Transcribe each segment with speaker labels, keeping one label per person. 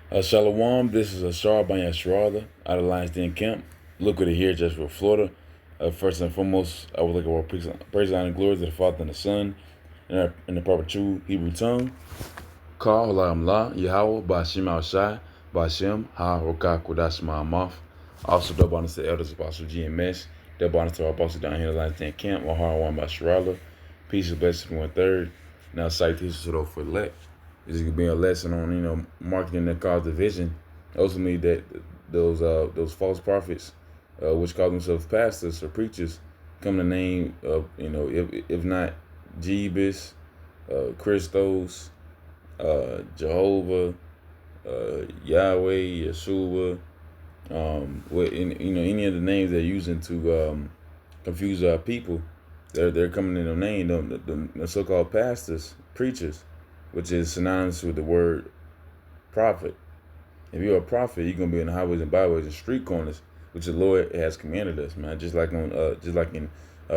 Speaker 1: Shalom, this is Ashar by Yasharala out of Lions Den Camp. Look at it here, just for Florida. First and foremost, I would like to work praise, honor, and glory to the Father and the Son in the proper true Hebrew tongue. Ka Olam La Yahweh Ba'Shem Al Shai Ba'Shem Ha Rokah Kodash Ma'amath. Also, double honors to the elders, Apostle GMS. Double honors to our apostle down here in the Lions Den Camp, Mahar One Basharala. Peace and blessings 1/3. Now, cite this for elect. This is gonna be a lesson on marketing that cause division. Ultimately, that those false prophets, which call themselves pastors or preachers, come in the name of if not Jebus, Christos, Jehovah, Yahweh, Yeshua, any of the names they're using to confuse our people. They're coming in their name, the so-called pastors, preachers, which is synonymous with the word prophet. If you're a prophet, you're gonna be in the highways and byways and street corners, which the Lord has commanded us, man. Just like in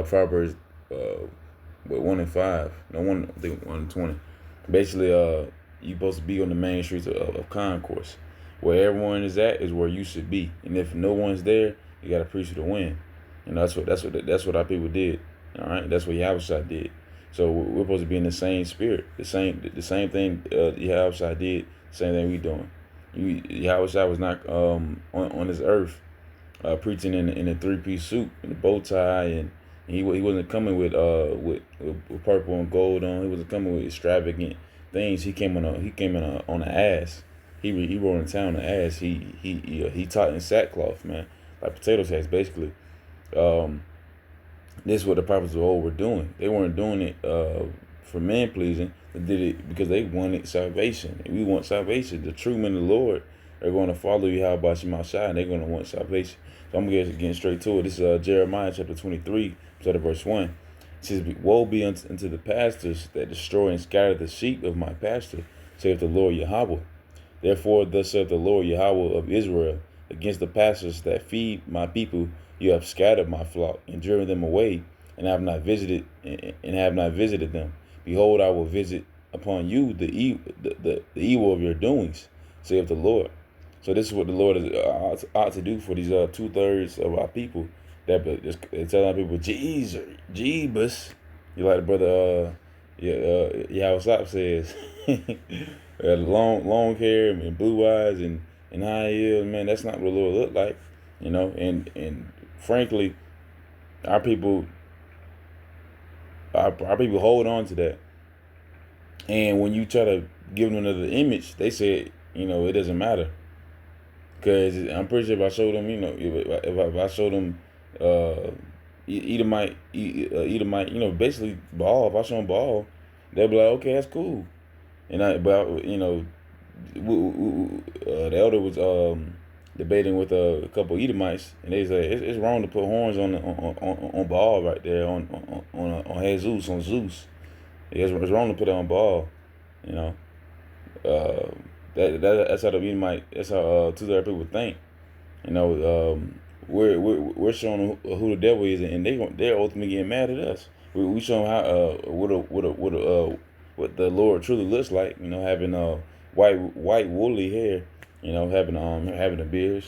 Speaker 1: Proverbs, 1:5, no one, I think 1:20. Basically, you supposed to be on the main streets of concourse. Where everyone is at is where you should be, and if no one's there, you got to preach to win. And that's what our people did. All right, that's what Yahushua did. So we're supposed to be in the same spirit, the same thing Yahushua did, same thing we doing. Yahushua was not on this earth preaching in a three-piece suit and a bow tie, and he wasn't coming with purple and gold on. He wasn't coming with extravagant things. He came on an ass. He rode in town on an ass. He taught in sackcloth, man, like potato sacks, basically. Um, this is what the prophets of old were doing. They weren't doing it for man pleasing. They did it because they wanted salvation. And we want salvation. The true men of the Lord are going to follow you how about you Shai, and they're going to want salvation. So I'm getting straight to it. This is Jeremiah chapter 23, verse 1. It says, "Woe be unto the pastors that destroy and scatter the sheep of my pasture, saith the Lord Yahweh. Therefore, thus saith the Lord Yahweh of Israel, against the pastors that feed my people, you have scattered my flock and driven them away, and have not visited them. Behold, I will visit upon you the evil of your doings, saith the Lord." So this is what the Lord is ought to do for these 2/3 of our people that just telling people Jesus, Jeebus. You like the brother Yahweh says. Long hair and blue eyes and high heels, man. That's not what the Lord looked like, And frankly, our people, our people hold on to that. And when you try to give them another image, they say, it doesn't matter. Because I'm pretty sure if I showed them, if I showed them Edomite, basically Baal, if I show them Baal, they'll be like, okay, that's cool. The elder was debating with a couple Edomites, and they said it's wrong to put horns on Baal right there on Jesus, on Zeus. It's wrong to put it on Baal, you know. Uh, that's how the Edomite. That's how two other people think. We're showing them who the devil is, and they're ultimately getting mad at us. We show them how what the Lord truly looks like. Having white woolly hair. Having a beard,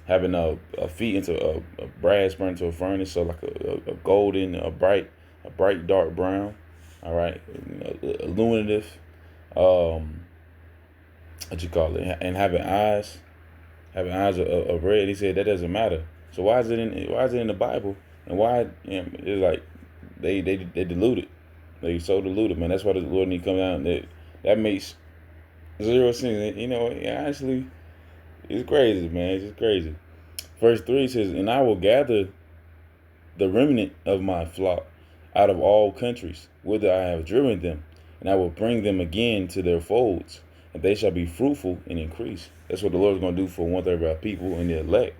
Speaker 1: having a feet into a brass burnt into a furnace, so like a golden, a bright dark brown. All right, illuminative. What you call it? And having eyes of red. He said that doesn't matter. So why is it in the Bible? And why it's like they diluted. They so diluted, man. That's why the Lord need to come down. That makes zero sense. Actually, it's crazy, man. It's just crazy. Verse 3 says, "And I will gather the remnant of my flock out of all countries, whither I have driven them, and I will bring them again to their folds, and they shall be fruitful and increase." That's what the Lord is going to do for 1/3 of our people and the elect.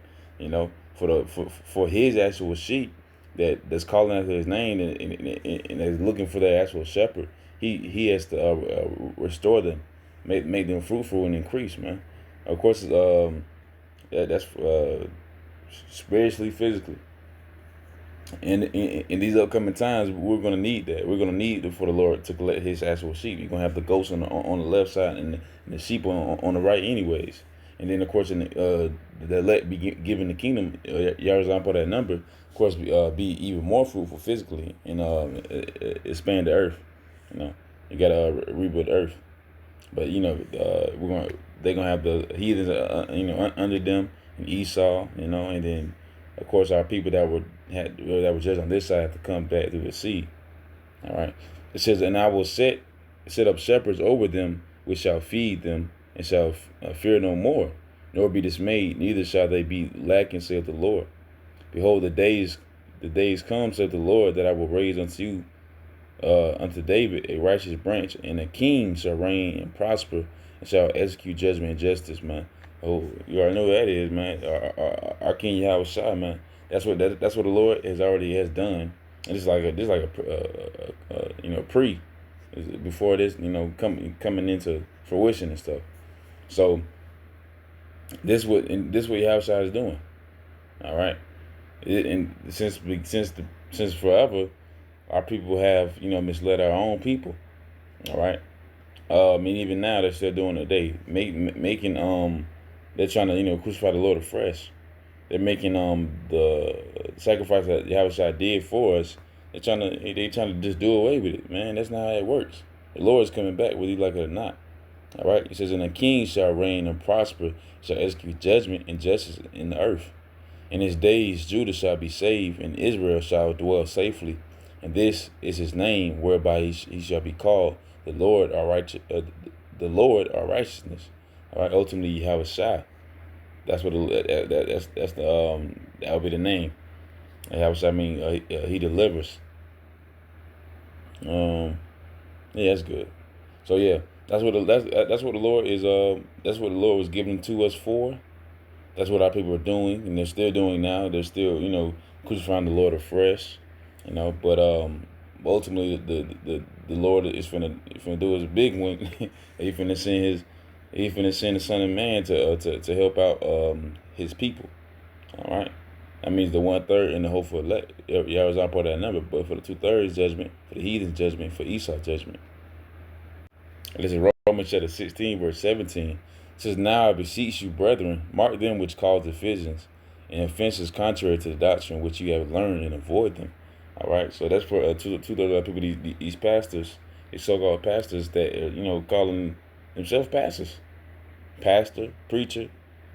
Speaker 1: For His actual sheep that's calling after His name and is looking for their actual shepherd. He has to restore them, make them fruitful and increase, man. Of course, that's spiritually, physically. And in these upcoming times, we're going to need that. We're going to need for the Lord to collect His actual sheep. You're going to have the goats on the left side and the sheep on the right, anyways. And then, of course, in the elect be given the kingdom, Yarazam that number, of course, be even more fruitful physically and expand the earth. You know, you got to rebuild the earth. But they're gonna have the heathens, under them, and Esau, and then of course our people that were just on this side have to come back through the sea. All right. It says, and I will set up shepherds over them, which shall feed them, and shall fear no more, nor be dismayed, neither shall they be lacking, saith the Lord. Behold, the days come, saith the Lord, that I will raise unto David a righteous branch, and a king shall reign and prosper, and shall execute judgment and justice, man. Oh, you already know who that is, man. Our King Yahweh Shai, man. That's what the Lord has done. And it's like a pre before this, coming into fruition and stuff. So this what Yahweh Shai is doing. All right, and since forever, our people have misled our own people. All right. I mean, even now they're still doing it. Making they're trying to crucify the Lord afresh. They're making the sacrifice that Yahweh did for us. They trying to just do away with it, man. That's not how it works. The Lord is coming back, whether you like it or not. All right. It says, and the king shall reign and prosper, shall execute judgment and justice in the earth. In his days Judah shall be saved, and Israel shall dwell safely. And this is his name, whereby he shall be called the Lord our righteousness. All right, ultimately Yahweh Shai. That's what that'll be the name. Yahweh Shai mean he delivers. Yeah, that's good. So yeah, that's what the Lord is. That's what the Lord was given to us for. That's what our people are doing, and they're still doing now. They're still, crucifying the Lord afresh, But ultimately, the Lord is finna do his big one. He finna send the Son of Man to help out his people. All right, that means the 1/3 and the hope for elect. Yeah, was on part of that number, but for the 2/3 judgment, for the heathen's judgment, for Esau judgment. This is Romans chapter 16, verse 17. It says, now I beseech you, brethren, mark them which cause divisions and offenses contrary to the doctrine which you have learned, and avoid them. All right, so that's for two those people, these pastors, these so-called pastors that calling themselves pastors, pastor, preacher,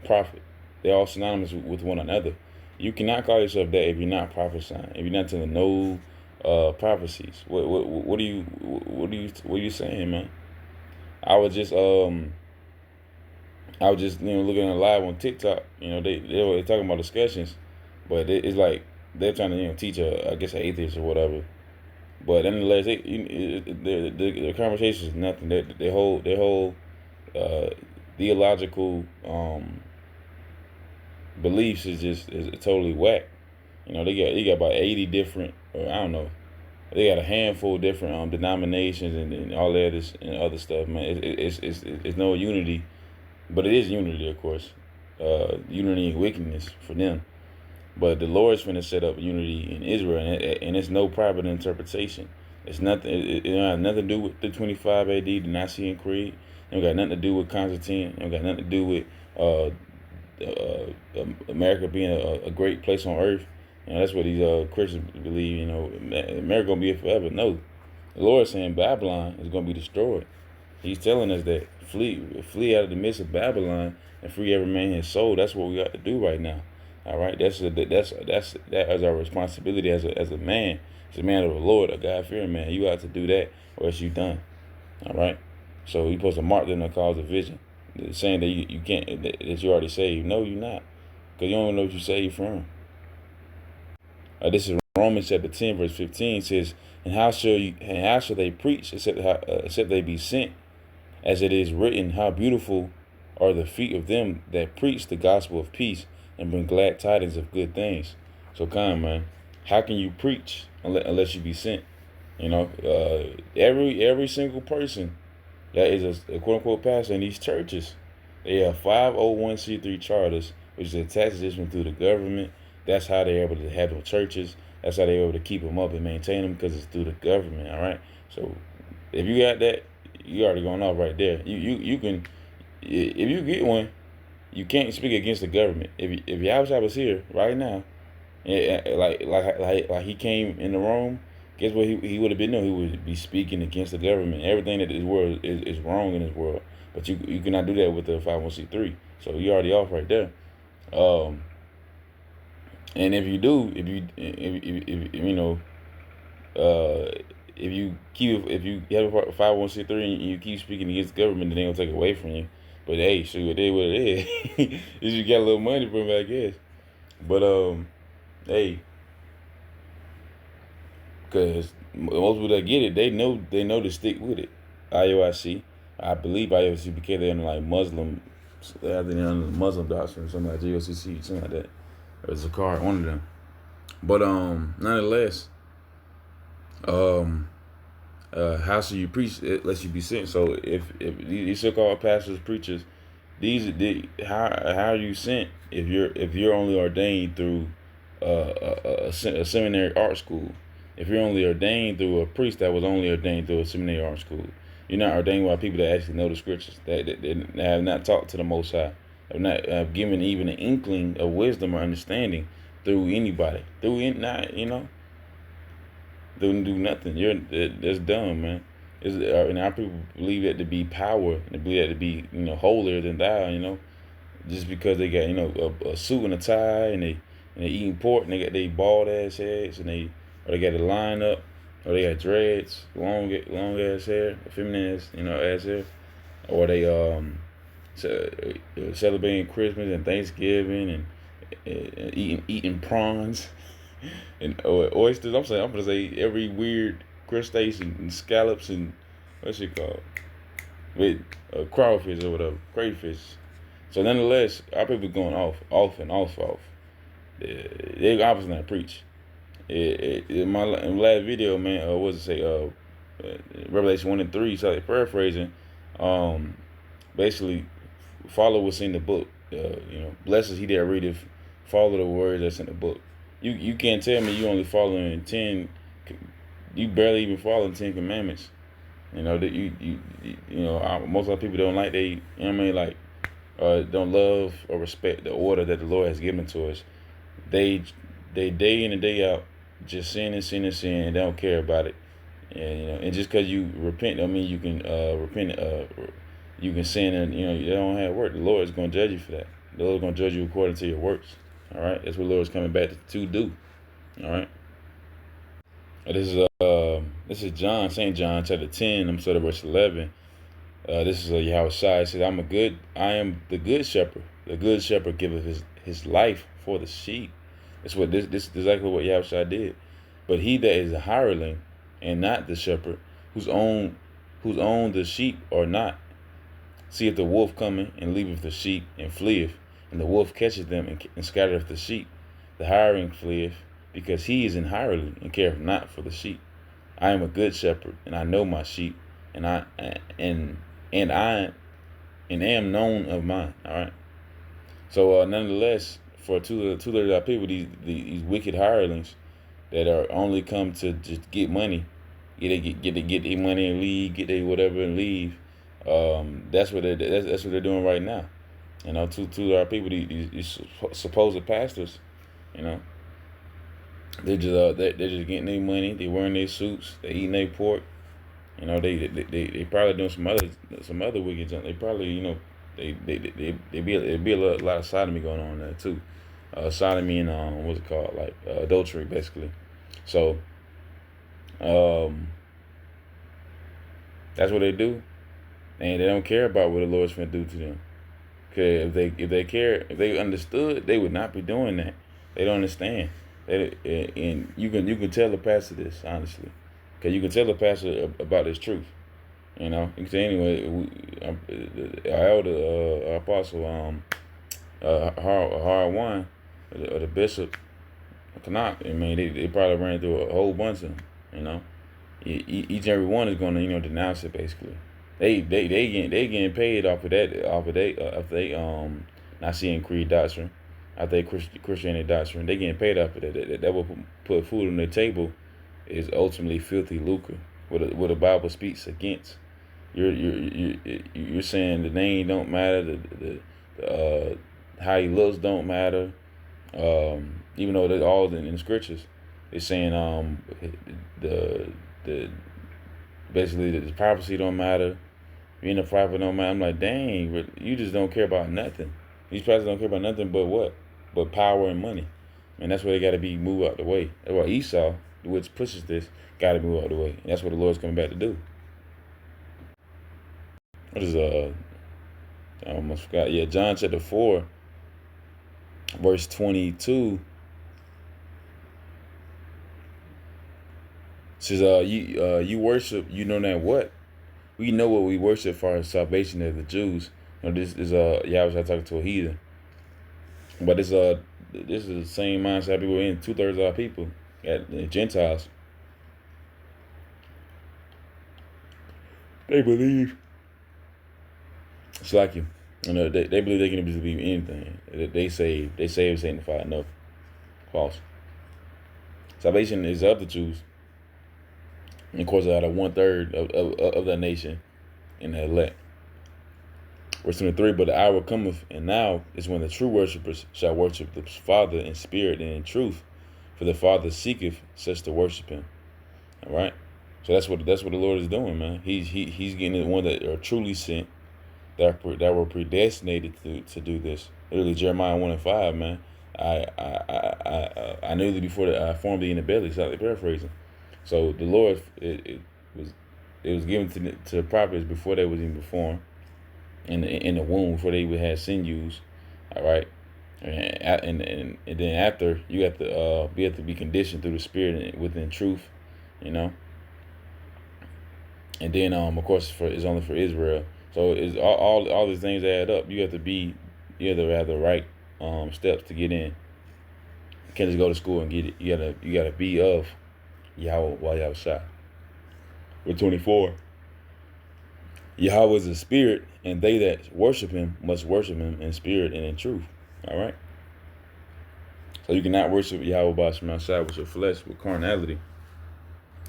Speaker 1: prophet. They're all synonymous with one another. You cannot call yourself that if you're not prophesying, if you're not telling no prophecies. What are you saying, man? I was just looking at live on TikTok. They were talking about discussions, but it's like they're trying to teach I guess an atheist or whatever. But nonetheless, the conversation is nothing. Their whole theological beliefs is totally whack. They got about 80 different, or I don't know. They got a handful of different denominations and all that and other stuff, man. It's no unity, but it is unity, of course. Unity and wickedness for them. But the Lord's finna set up unity in Israel, and it's no private interpretation. It's nothing. It don't have nothing to do with the 25 A.D., the Nicene Creed. It don't got nothing to do with Constantine. It don't got nothing to do with America being a great place on earth. That's what these Christians believe. America gonna be here forever. No, the Lord is saying Babylon is gonna be destroyed. He's telling us that flee out of the midst of Babylon and free every man his soul. That's what we got to do right now. All right, that is our responsibility as a man, as a man of the Lord, a God-fearing man. You have to do that, or else you done. All right, so you're supposed to mark them and cause division, saying that you can't, that you already saved. No, you're not, because you don't know what you saved from. This is Romans chapter 10, verse 15 says, and how shall they preach except they be sent? As it is written, how beautiful are the feet of them that preach the gospel of peace and bring glad tidings of good things. So man, how can you preach unless you be sent? Every single person that is a quote unquote pastor in these churches, they have 501c3 charters, which is a tax addition through the government. That's how they're able to have their churches. That's how they're able to keep them up and maintain them, because it's through the government. All right. So if you got that, you already going off right there. You can, if you get one, you can't speak against the government. If Yahweh was here right now, like he came in the room, guess what he would have been doing? He would be speaking against the government. Everything that this world is wrong in this world. But you cannot do that with the 501c3. So you already off right there. And if you do, if you know, if you have a 501c3 and you keep speaking against the government, then they gonna take it away from you. But hey, shoot, it is what it is. Is you got a little money from it, I guess. But hey, because most people that get it, they know to stick with it. IOIC, I believe IOIC, because they're under like Muslim, they're under the Muslim doctrine, or something like GOCC, something like that, or Zakar, one of them. But nonetheless, how should you preach? It lets you be sent. So if these so-called pastors, preachers, how are you sent if you're only ordained through a seminary art school? If you're only ordained through a priest that was only ordained through a seminary art school, you're not ordained by people that actually know the scriptures, that have not talked to the Most High, have not given even an inkling of wisdom or understanding through anybody, not don't do nothing. That's dumb, man. And our people believe that to be power, and they believe that to be holier than thou, just because they got a suit and a tie, and they eating pork, and they got they bald ass heads, and they got a line up, or they got dreads, long ass hair, feminine ass hair, or they celebrating Christmas and Thanksgiving and eating prawns and oysters. I'm gonna say every weird crustacean and scallops and what's it called, with crawfish or whatever, crayfish. So nonetheless, our people going off. They obviously not preach. In my last video, man, what does it say? Revelation 1 and 3. So paraphrasing, basically follow what's in the book. Blessed is he that readeth, follow the words that's in the book. You can't tell me you only following 10. You barely even following 10 commandments. That most of the people don't like like don't love or respect the order that the Lord has given to us. They day in and day out just sin and they don't care about it. And just because you repent don't mean you can repent. You can sin and you don't have work. The Lord is going to judge you for that. The Lord is going to judge you according to your works. All right, that's what the Lord is coming back to do. All right. This is John, St. John, chapter 10. I'm starting verse 11. This is Yahweh Shai. It says, I am the good shepherd. The good shepherd giveth his life for the sheep. That's what this is exactly what Yahweh Shai did. But he that is a hireling and not the shepherd, whose own the sheep are not, seeth the wolf coming, and leaveth the sheep, and fleeth, and the wolf catcheth them, and scattereth the sheep. The hireling fleeth, because he is an hireling, and careth not for the sheep. I am a good shepherd, and I know my sheep, and I am known of mine. All right. So nonetheless, for two-thirds of our people, these wicked hirelings that are only come to just get money, get their money and leave, get their whatever and leave. That's what they're doing right now. To our people, these supposed pastors, they're just getting their money. They wearing their suits. They eating their pork. They probably doing some other wicked junk. They probably they be a lot of sodomy going on there too. Sodomy and what's it called, like adultery basically. So that's what they do, and they don't care about what the Lord's going to do to them. Okay, if they understood, they would not be doing that. They don't understand. And you can tell the pastor this honestly, because you can tell the pastor about this truth. You can say anyway. Our elder, our apostle, Har1, or the bishop, Canuck. I mean, they probably ran through a whole bunch of them. Each and every one is going to denounce it basically. They getting paid off of that, they Nicene Creed doctrine. out there Christianity doctrine. They getting paid off of that. That will put food on their table is ultimately filthy lucre. What the Bible speaks against. You're saying the name don't matter. How he looks don't matter. Even though they're all in the scriptures, it's saying the basically the prophecy don't matter. Being a prophet don't matter. I'm like, dang, but you just don't care about nothing. These pastors don't care about nothing but what? But power and money. And that's why they got to be moved out the way. That's why Esau, which pushes this, got to move out the way. And that's what the Lord's coming back to do. What is I almost forgot. Yeah, John chapter 4, verse 22. Says, you worship, you know not what? We know what we worship for our salvation as the Jews. You know, this is Yahweh talking to a heathen. But this is the same mindset people in 2/3 of our people, the Gentiles. They believe it's like you. You know, they believe they can believe anything. They say sanctified. No, false. Salvation is of the Jews. And of course, out of 1/3 of that nation in the elect. Verse 23, but the hour cometh, and now is when the true worshipers shall worship the Father in spirit and in truth, for the Father seeketh such to worship him. All right? So that's what the Lord is doing, man. He's getting the one that are truly sent, that were predestinated to do this. Literally, Jeremiah 1:5, man. I knew thee before I formed thee in the belly. So I'm paraphrasing. So the Lord, it was given to the prophets before they was even formed in the womb, before they even had sinews. All right, and then after you have to be conditioned through the Spirit within truth, you know. And then of course it's only for Israel. So it's all these things add up. You have to have the right steps to get in. You can't just go to school and get it. You gotta be of Yahweh while Yahweh shot. Verse 24. Yahweh is a spirit, and they that worship him must worship him in spirit and in truth. All right. So you cannot worship Yahweh by Shemashah with your flesh, with carnality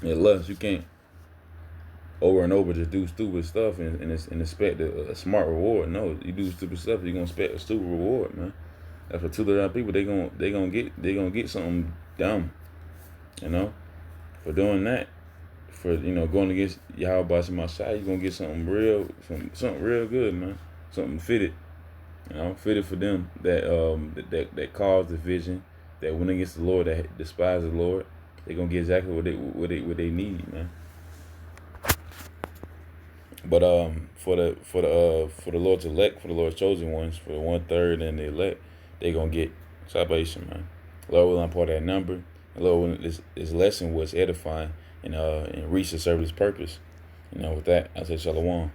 Speaker 1: and lust. You can't over and over just do stupid stuff and expect a smart reward. No, you do stupid stuff, you're gonna expect a stupid reward, man. That's for 200 people. They gonna get something dumb, you know, for doing that. For going against Yahweh by Shemashah, you're gonna get something real good, man. Something fitted, fitted for them that caused division, that went against the Lord, that despise the Lord. They're gonna get exactly what they need, man. But for the Lord's elect, for the Lord's chosen ones, for the 1/3 and the elect, they gonna get salvation, man. Lord will impart that number. And Lord, this lesson was edifying and reach to serve His purpose. With that, I say shalom.